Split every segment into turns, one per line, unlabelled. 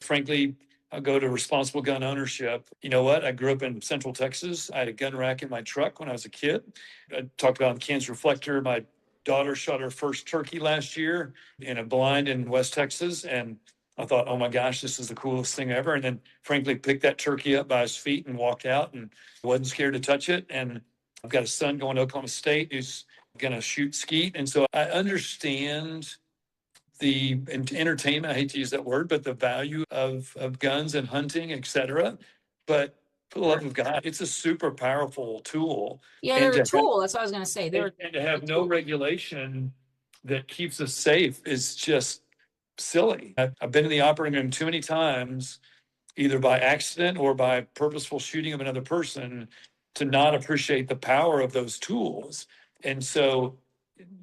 frankly, I'll go to responsible gun ownership. You know what? I grew up in Central Texas. I had a gun rack in my truck when I was a kid. I talked about Kansas Reflector. My daughter shot her first turkey last year in a blind in West Texas. And I thought, oh my gosh, this is the coolest thing ever. And then, frankly, picked that turkey up by his feet and walked out and wasn't scared to touch it. And I've got a son going to Oklahoma State who's going to shoot skeet. And so I understand the entertainment, I hate to use that word, but the value of guns and hunting, et cetera. But for the love of God, it's a super powerful tool.
Yeah, they're a tool. That's what I was going to say.
And to have no regulation that keeps us safe is just silly. I've been in the operating room too many times, either by accident or by purposeful shooting of another person, to not appreciate the power of those tools. And so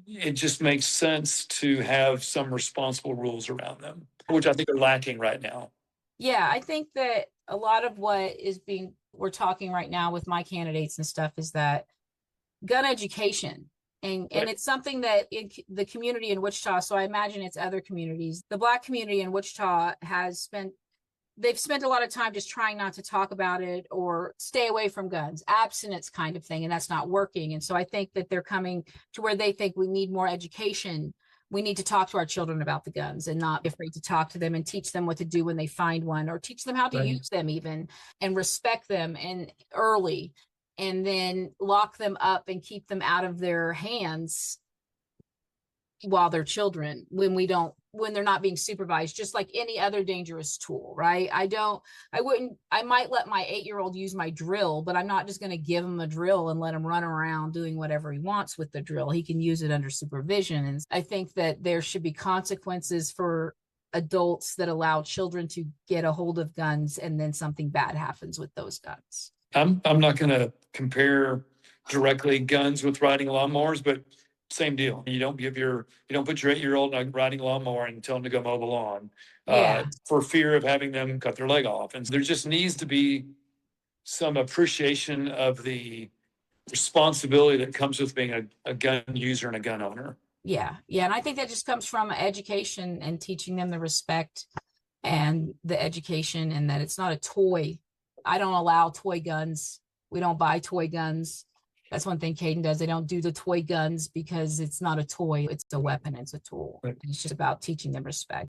it just makes sense to have some responsible rules around them, which I think are lacking right now.
Yeah, I think that a lot of what we're talking right now with my candidates and stuff is that gun education. And it's something that the community in Wichita, so I imagine it's other communities, the Black community in Wichita they've spent a lot of time just trying not to talk about it or stay away from guns, abstinence kind of thing, and that's not working. And so I think that they're coming to where they think we need more education. We need to talk to our children about the guns and not be afraid to talk to them and teach them what to do when they find one, or teach them how to use them even, and respect them and early, and then lock them up and keep them out of their hands while they're children, when they're not being supervised, just like any other dangerous tool, right? I might let my 8-year-old use my drill, but I'm not just going to give him a drill and let him run around doing whatever he wants with the drill. He can use it under supervision. And I think that there should be consequences for adults that allow children to get a hold of guns and then something bad happens with those guns.
I'm not going to compare directly guns with riding lawnmowers, but same deal. You don't put your 8-year-old on riding a lawnmower and tell them to go mow the lawn for fear of having them cut their leg off. And there just needs to be some appreciation of the responsibility that comes with being a gun user and a gun owner.
Yeah. And I think that just comes from education and teaching them the respect and the education, and that it's not a toy. I don't allow toy guns. We don't buy toy guns. That's one thing Caden does. They don't do the toy guns because it's not a toy. It's a weapon. It's a tool. It's just about teaching them respect.